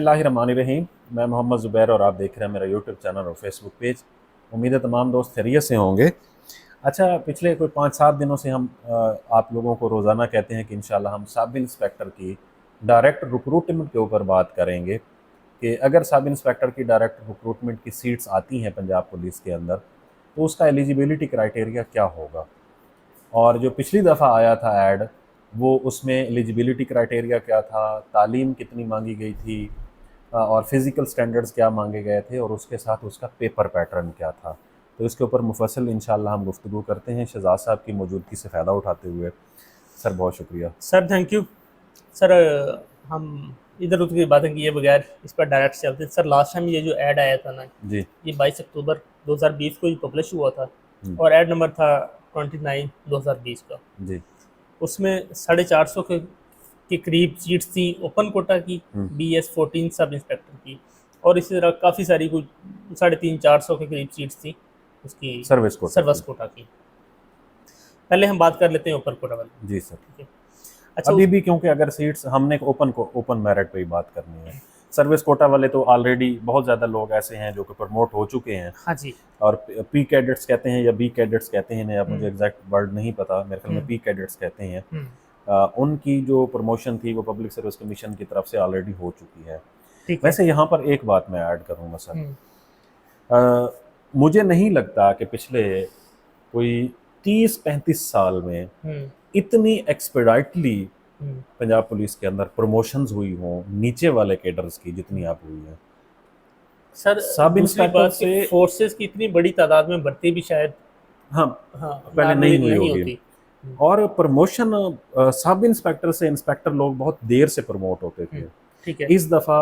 बिस्मिल्लाहिर्रहमानिर्रहीम। मैं मोहम्मद ज़ुबैर और आप देख रहे हैं मेरा यूट्यूब चैनल और फेसबुक पेज। उम्मीद है तमाम दोस्त खैरियत से होंगे। अच्छा, पिछले कोई 5-7 दिनों से हम आप लोगों को रोज़ाना कहते हैं कि इंशाल्लाह हम सब इंस्पेक्टर की डायरेक्ट रिक्रूटमेंट के ऊपर बात करेंगे कि अगर सब इंस्पेक्टर की डायरेक्ट रिक्रूटमेंट की सीट्स आती हैं पंजाब पुलिस के अंदर तो उसका एलिजिबिलिटी क्राइटेरिया क्या होगा। और जो पिछली दफ़ा आया था ऐड, वो उसमें एलिजिबिलिटी क्राइटेरिया क्या था, तालीम कितनी मांगी गई थी और फिज़िकल स्टैंडर्ड्स क्या मांगे गए थे और उसके साथ उसका पेपर पैटर्न क्या था। तो इसके ऊपर मुफस्सल इंशाल्लाह हम गुफ्तगू करते हैं शहजाद साहब की मौजूदगी से फ़ायदा उठाते हुए। सर बहुत शुक्रिया। Sir thank you. सर हम इधर उधर की बातें किए बगैर इस पर डायरेक्ट चलते हैं। सर लास्ट टाइम ये जो ऐड आया था ना, जी ये 22 अक्टूबर 2020 को ही पब्लिश हुआ था और ऐड नंबर था 29 2020 का। जी उसमें 450 के करीब सीट्स थी ओपन कोटा की, BS14 सब इंस्पेक्टर की, और इसी तरह काफ़ी सारी कुछ 350-400 के करीब सीट्स थी उसकी सर्विस कोटा की। पहले हम बात कर लेते हैं ओपन कोटा वाली। जी सर। ठीक है। अच्छा, अभी भी क्योंकि अगर सीट्स हमने ओपन मेरिट पे ही बात करनी है, सर्विस कोटा वाले तो ऑलरेडी बहुत ज़्यादा लोग ऐसे हैं जो कि प्रमोट हो चुके हैं। हाँ जी। और पी कैडेट्स कहते हैं या बी कैडेट्स कहते हैं, अब मुझे एग्जैक्ट वर्ड नहीं पता, मेरे ख्याल में पी कैडेट्स कहते हैं। उनकी जो प्रमोशन थी वो पब्लिक सर्विस कमीशन की तरफ से ऑलरेडी हो चुकी है। वैसे यहाँ पर एक बात मैं ऐड करूँगा सर, मुझे नहीं लगता कि पिछले कोई 30-35 साल में इतनी एक्सपेडाइटली पंजाब पुलिस के अंदर प्रमोशंस हुई हों नीचे वाले कैडर्स की जितनी आप हुई है। सर सब इंस्पेक्टर से फोर्सेस की इतनी बड़ी तादाद में भर्ती भी शायद हाँ पहले नहीं हुई होगी। और प्रमोशन सब इंस्पेक्टर से इंस्पेक्टर लोग बहुत देर से प्रमोट होते थे। ठीक है। इस दफ़ा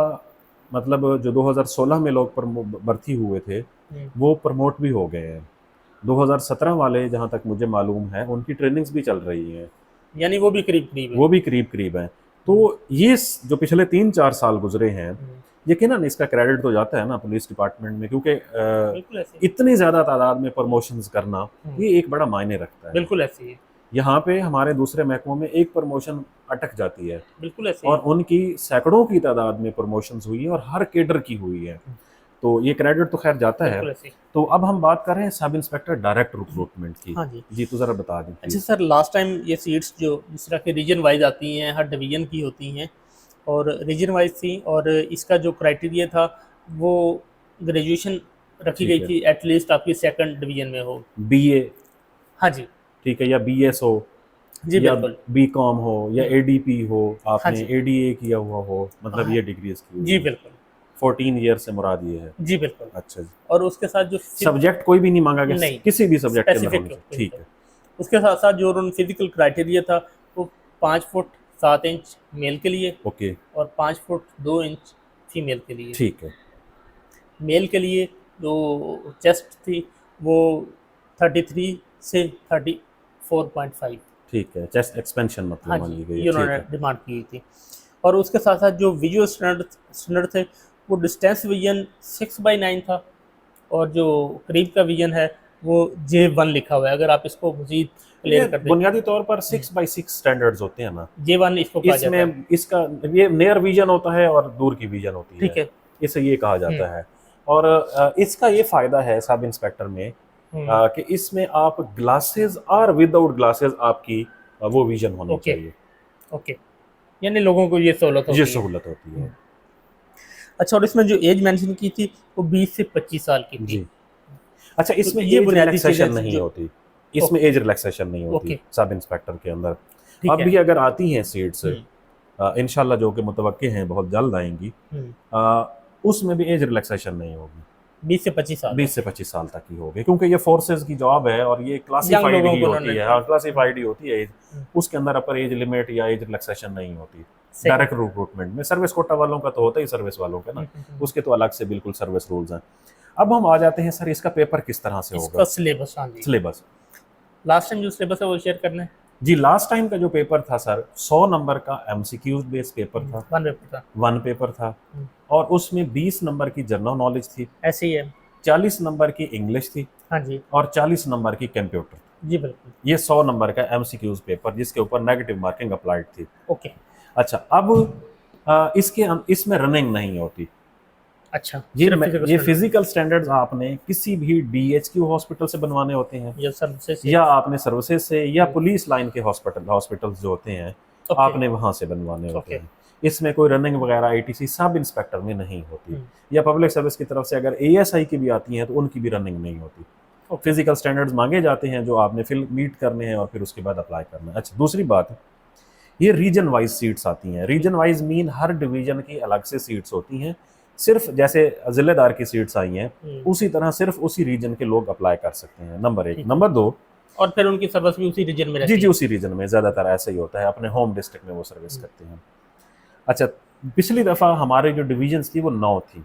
मतलब जो 2016 में लोग भर्ती हुए थे वो प्रमोट भी हो गए हैं। 2017 वाले जहाँ तक मुझे मालूम है उनकी ट्रेनिंग्स भी चल रही हैं, यानी वो भी करीब करीब हैं। तो ये जो पिछले 3-4 साल गुजरे हैं, यकीनन इसका क्रेडिट तो जाता है ना पुलिस डिपार्टमेंट में, क्योंकि इतनी ज़्यादा तादाद में प्रमोशंस करना ये एक बड़ा मायने रखता है। बिल्कुल ऐसे ही। यहाँ पे हमारे दूसरे महकमों में एक प्रमोशन अटक जाती है, बिल्कुल ऐसे और उनकी सैकड़ों की तादाद में प्रमोशंस हुई है और हर केडर की हुई है, तो ये क्रेडिट तो खैर जाता है। तो अब हम बात कर रहे हैं सब इंस्पेक्टर डायरेक्ट रिक्रूटमेंट की। हाँ जी। जी तो ज़रा बता दें। अच्छा सर, लास्ट टाइम ये सीट्स जो जिस तरह के रीजन वाइज आती हैं, हर डिवीजन की होती हैं और रीजन वाइज थी, और इसका जो क्राइटेरिया था वो ग्रेजुएशन रखी गई थी, एटलीस्ट आपकी सेकंड डिवीजन में हो, BA। हाँ जी। ठीक है, या BS हो जी या बिल्कुल, BCom हो या ADP हो, आपने हाँ ADA किया हुआ हो, मतलब ये डिग्रीज की। जी बिल्कुल। 14 ईयर से मुराद ये है। जी बिल्कुल। अच्छा जी। और उसके साथ जो सब्जेक्ट कोई भी नहीं मांगा गया, नहीं, किसी भी सब्जेक्ट के अंदर होना चाहिए। ठीक है। उसके साथ साथ जो उन्होंने फिजिकल क्राइटेरिया था वो 5 फुट 7 इंच मेल के लिए, ओके, और 5 फुट 2 इंच फीमेल के लिए। ठीक है। मेल के लिए जो चेस्ट थी वो 33 से 34.5। ठीक है, चेस्ट एक्सपेंशन मतलब हाँ मान जी, ली गई ये उन्होंने डिमांड की थी। और उसके साथ साथ जो विजुअल स्टैंडर्ड थे वो डिस्टेंस विजन 6/9 था, और जो करीब का विजन है वो J1 लिखा हुआ है। अगर आप इसको मजीद क्लियर कर दें, बुनियादी तौर पर 6/6 स्टैंडर्ड्स होते हैं ना, J1 इसको कहा जाता है। इसमें इसका ये नियर विजन होता है और दूर की विजन होती है, ठीक है। इसे ये कहा जाता है। और इसका ये फायदा है सब इंस्पेक्टर में कि इसमें आप ग्लासेस और विदाउट ग्लासेस आपकी वो विजन होनी चाहिए। ओके, यानी लोगों को ये सहूलत होती है। अच्छा, और इसमें जो एज मेंशन की थी वो 20 से 25 साल की थी। जी। अच्छा, इसमें ये एज बुनियादी रिलैक्सेशन नहीं होती, इसमें एज रिलैक्सेशन नहीं होती सब इंस्पेक्टर के अंदर। अब भी अगर आती हैं सीट्स इंशाल्लाह जो कि मुतवक्के हैं बहुत जल्द आएंगी, उसमें भी एज रिलैक्सेशन नहीं होगी। 20 से 25 साल 20 से 25 साल तक ही होगी, क्योंकि ये फोर्सेस की जॉब है और ये क्लासिफाइड ही होती है। हाँ, क्लासिफाइड ही होती है एज, उसके अंदर अपर एज लिमिट या एज रिलैक्सेशन नहीं होती। डायरेक्ट रिक्रूटमेंट में सर्विस कोटा वालों का तो होता ही सर्विस वालों का ना, उसके तो अलग से बिल्कुल सर्विस रूल्स हैं। अब हम आ जाते हैं सर, इसका पेपर किस तरह से होगा, सिलेबस। हाँ जी, सिलेबस लास्ट टाइम जो सिलेबस है वो शेयर करना है जी। लास्ट टाइम का जो पेपर था सर 100 नंबर का MCQ बेस्ड पेपर था, वन पेपर था, और उसमें 20 नंबर की जनरल नॉलेज थी, ऐसे ही है, 40 नंबर की इंग्लिश थी, हाँ जी, और 40 नंबर की कंप्यूटर। जी बिल्कुल। ये 100 नंबर का MCQ पेपर जिसके ऊपर नेगेटिव मार्किंग अप्लाइड थी। ओके। अच्छा, अब इसमें रनिंग नहीं होती। अच्छा, ये सिर्फ physical ये standard फिजिकल स्टैंडर्ड्स आपने किसी भी DHQ हॉस्पिटल से बनवाने होते हैं, या सर्विसेज से? या आपने सर्विसेज से, या हम्म। पुलिस लाइन के हॉस्पिटल्स जो होते हैं ओके। आपने वहां से बनवाने होते ओके। हैं। इसमें कोई रनिंग वगैरह ATC सब इंस्पेक्टर में नहीं होती, हम्म। या पब्लिक सर्विस की तरफ से अगर ASI की भी आती हैं तो उनकी भी रनिंग नहीं होती। ओके। फिजिकल स्टैंडर्ड्स मांगे जाते हैं जो आपने फिल मीट करने हैं और फिर उसके बाद अप्लाई करना है। अच्छा, दूसरी बात, ये रीजन वाइज सीट्स आती हैं। रीजन वाइज मीन हर डिवीजन की अलग से सीट्स होती हैं। सिर्फ जैसे जिलेदार की सीट्स आई हैं उसी तरह सिर्फ उसी रीजन के लोग अप्लाई कर सकते हैं, नंबर 1। ठीक है। नंबर 2, और फिर उनकी सर्विस भी उसी रीजन में रहती जी है? उसी रीजन में ज़्यादातर ऐसा ही होता है, अपने होम डिस्ट्रिक्ट में वो सर्विस करते हैं। अच्छा, पिछली दफ़ा हमारे जो डिवीजन्स थी वो 9 थी।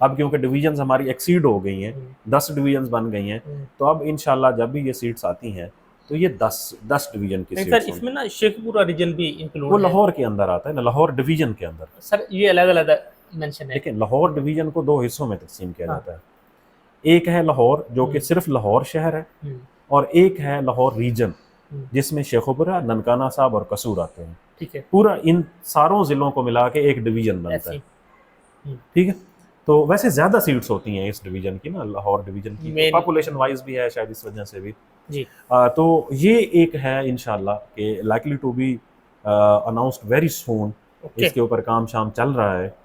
अब क्योंकि डिवीजन्स हमारी एक्सीड हो गई हैं, 10 डिवीजन्स बन गई हैं, तो अब इंशाल्लाह जब भी ये सीट्स आती हैं तो ये 10 डिवीजन की नहीं सीट्स सर, इसमें ना शेखपुरा रीजन भी वो इंक्लूड है लाहौर के अंदर आता है ना, लाहौर डिवीजन के अंदर। सर, ये अलग अलग मेंशन है। देखिए, लाहौर डिवीजन को 2 हिस्सों में तकसीम किया हाँ। जाता है। एक है लाहौर जो कि सिर्फ लाहौर शहर है, और एक है लाहौर रीजन जिसमें शेखपुरा, ननकाना साहब और कसूर आते हैं। ठीक है। पूरा इन सारों जिलों को मिला के एक डिवीजन बनता है। ठीक है, तो वैसे ज़्यादा सीट्स होती हैं इस डिवीजन की ना, लाहौर डिवीजन की, पॉपुलेशन वाइज भी है शायद इस वजह से भी जी। तो ये एक है इंशाल्लाह कि likely to be announced very soon. इसके ऊपर काम शाम चल रहा है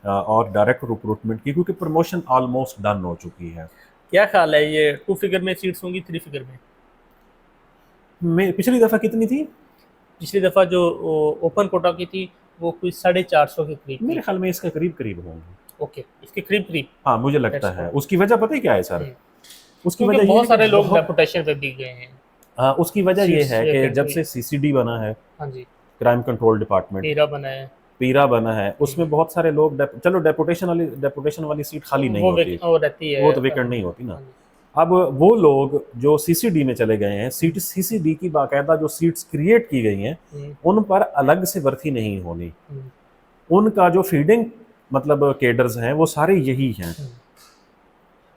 और डायरेक्ट रिक्रूटमेंट की, क्योंकि प्रमोशन ऑलमोस्ट डन हो चुकी है। क्या ख्याल है, ये 2 फिगर में सीट्स होंगी, 3 फिगर में? पिछली दफ़ा कितनी थी? पिछली दफ़ा जो ओपन कोटा की थी वो कोई 450 के करीब। मेरे ख्याल में इसका करीब करीब होंगे। ओके, इसके करीब करीब। हाँ, मुझे लगता है। उसकी वजह पता है क्या है सर? उसकी वजह बहुत सारे लोग डेपुटेशन पे भी गए हैं। उसकी वजह ये है कि जब से CCD बना है, हाँ जी, क्राइम कंट्रोल डिपार्टमेंट पीरा बना है, उसमें बहुत सारे लोग चलो डेपुटेशन वाली सीट खाली नहीं होती, वो तो वेकेंट नहीं होती ना। अब वो लोग जो CCD में चले गए हैं, CCD की बाकायदा जो सीट्स क्रिएट की गई हैं उन पर अलग से भर्ती नहीं होनी। उनका जो फीडिंग मतलब केडर्स हैं वो सारे यही हैं।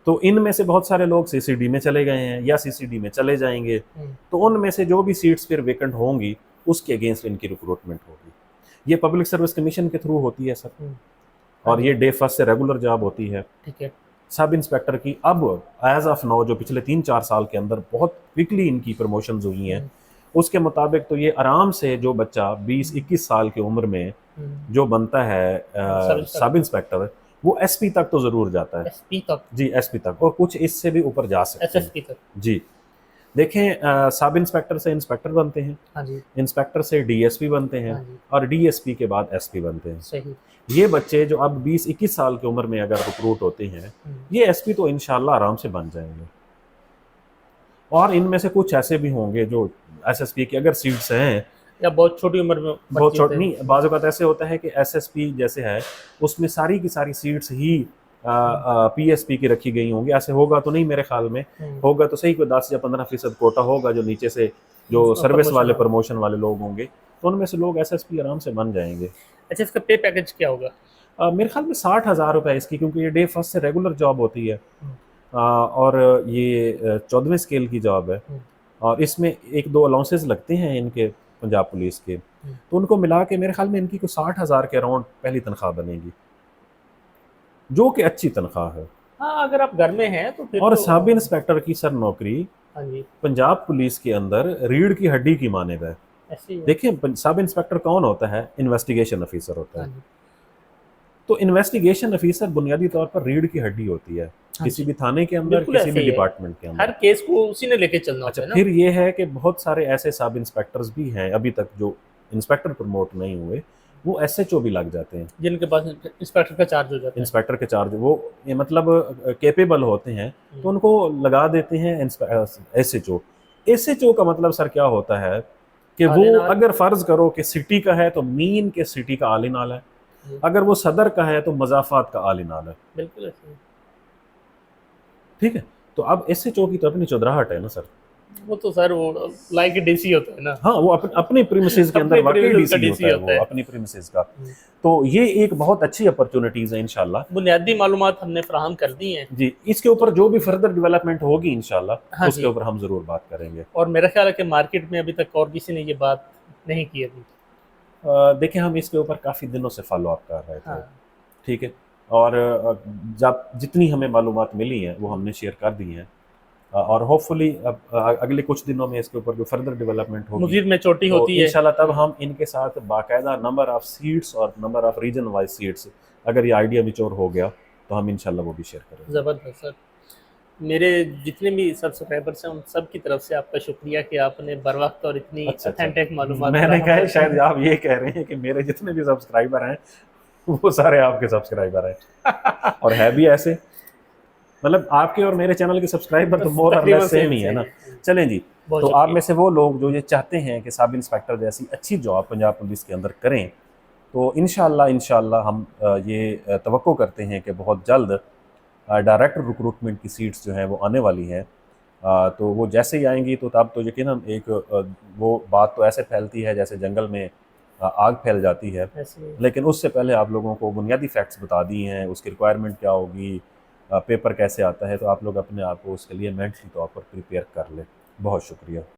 तो इनमें से बहुत सारे लोग CCD में चले गए हैं या CCD में चले जाएंगे, तो उनमें से जो भी सीट्स फिर वेकेंट होंगी उसके अगेंस्ट इनकी रिक्रूटमेंट होगी। ये पब्लिक सर्विस कमीशन के थ्रू होती है सर, और ये डे 1 से रेगुलर जॉब होती है। ठीक है। सब इंस्पेक्टर की अब एज ऑफ नाउ जो पिछले 3-4 साल के अंदर बहुत क्विकली इनकी प्रमोशंस हुई हैं, उसके मुताबिक तो ये आराम से जो बच्चा 20-21 साल की उम्र में जो बनता है सब इंस्पेक्टर, वो SP तक तो जरूर जाता है। SP तक? जी, SP तक, और कुछ इससे भी ऊपर जा सकते हैं, SSP तक। जी। देखें, सब इंस्पेक्टर से इंस्पेक्टर बनते हैं, हाँ जी। इंस्पेक्टर से DSP बनते हैं, और DSP के बाद SP बनते हैं। सही। ये बच्चे जो अब 20-21 साल की उम्र में अगर रिक्रूट होते हैं, ये SP तो इंशाल्लाह आराम से बन जाएंगे। और इनमें से कुछ ऐसे भी होंगे जो SSP की अगर सीट्स हैं या बहुत छोटी उम्र में, बहुत छोटी नहीं, बाज़ औक़ात ऐसे होता है कि SSP जैसे है उसमें सारी की सारी सीट्स ही PSP की रखी गई होंगी। ऐसे होगा तो नहीं मेरे ख्याल में, होगा तो सही कोई 10 या 15% कोटा होगा जो नीचे से जो सर्विस वाले प्रमोशन वाले लोग होंगे, तो उनमें से लोग SSP आराम से बन जाएंगे। अच्छा, इसका पे पैकेज क्या होगा? मेरे ख्याल में 60,000 रुपये इसकी, क्योंकि ये डे 1 से रेगुलर जॉब होती है और ये 14वें स्केल की जॉब है, और इसमें 1-2 अलाउंसेस लगते हैं इनके पंजाब पुलिस के, तो उनको मिला के मेरे ख्याल में इनकी कोई 60,000 के अराउंड पहली तनख्वाह बनेगी, जो कि अच्छी तनख्वाह है। हाँ, अगर आप घर में हैं तो फिर और तो सब इंस्पेक्टर की सर नौकरी पंजाब पुलिस के अंदर रीढ़ की हड्डी की मानेद है। देखिए, सब इंस्पेक्टर कौन होता है? इन्वेस्टिगेशन ऑफिसर होता है। तो इन्वेस्टिगेशन ऑफिसर बुनियादी तौर पर रीढ़ की हड्डी होती है किसी भी थाने के अंदर, किसी भी डिपार्टमेंट के अंदर। हर केस को उसी ने लेके चलना होता है ना। फिर ये है कि बहुत सारे ऐसे सब इंस्पेक्टर्स भी हैं अभी तक जो इंस्पेक्टर प्रमोट नहीं हुए, वो SHO भी लग जाते हैं, जिनके पास इंस्पेक्टर का चार्ज हो जाता है। इंस्पेक्टर के चार्ज वो मतलब कैपेबल होते हैं, तो उनको लगा देते हैं SHO का मतलब सर क्या होता है कि वो अगर फर्ज करो कि सिटी का है तो मीन के सिटी का आलिन आला है, अगर वो सदर का है तो मजाफात का आलिन आला है। बिल्कुल ऐसे। ठीक है, तो अब SHO की तो अपनी चौधराहट है ना सर। वो तो सर वो लाइक DC होता है ना। हाँ, वो अपने प्रीमिसेस के अंदर वाकई DC होता है, वो अपनी प्रीमिसेस का। तो ये एक बहुत अच्छी अपॉर्चुनिटीज है इंशाल्लाह। बुनियादी मालूमात हमने फराहम कर दी हैं जी, इसके ऊपर जो भी फर्दर डेवलपमेंट होगी इंशाल्लाह उसके ऊपर हम जरूर बात करेंगे। और मेरा ख्याल है कि मार्केट में अभी तक और किसी ने ये बात नहीं की अभी। देखिए हम इसके ऊपर काफ़ी दिनों से फॉलो अप कर रहे थे, हाँ। ठीक है। और जब जितनी हमें मालूमात मिली हैं वो हमने शेयर कर दी हैं, और होपफुली अब अगले कुछ दिनों में इसके ऊपर जो फर्दर डेवलपमेंट होगी मुज़ीद मैच्योरिटी तो होती है। इंशाल्लाह तब हम इनके साथ बाकायदा नंबर ऑफ़ सीट्स और number of region wise seats, अगर ये आइडिया मैच्योर हो गया तो हम इंशाल्लाह वो भी शेयर करेंगे। ज़बरदस्त सर। मेरे जितने भी सब्सक्राइबर्स हैं उन सब की तरफ से आपका शुक्रिया कि आपने बर वक्त और इतनी अच्छा अच्छा, ऑथेंटिक मालूमात मैंने फराहम कहा है करते शायद हैं। आप ये कह रहे हैं कि मेरे जितने भी सब्सक्राइबर हैं वो सारे आपके सब्सक्राइबर हैं और है भी ऐसे, मतलब आपके और मेरे चैनल के सब्सक्राइबर तो मोर और तकरीबन लेस सेम ही है सेम ना। है। चलें जी, बहुत तो आप में शुक्रिया। से वो लोग जो ये चाहते हैं कि सब इंस्पेक्टर जैसी अच्छी जॉब पंजाब पुलिस के अंदर करें, तो इंशाल्लाह हम ये तवक्को करते हैं कि बहुत जल्द डायरेक्ट रिक्रूटमेंट की सीट्स जो हैं वो आने वाली हैं। तो वो जैसे ही आएंगी तो तब तो यकीनन एक वो बात तो ऐसे फैलती है जैसे जंगल में आग फैल जाती है, ऐसे लेकिन उससे पहले आप लोगों को बुनियादी फैक्ट्स बता दी हैं, उसकी रिक्वायरमेंट क्या होगी, पेपर कैसे आता है, तो आप लोग अपने आप को उसके लिए मेंटली तौर पर प्रिपेयर कर लें। बहुत शुक्रिया।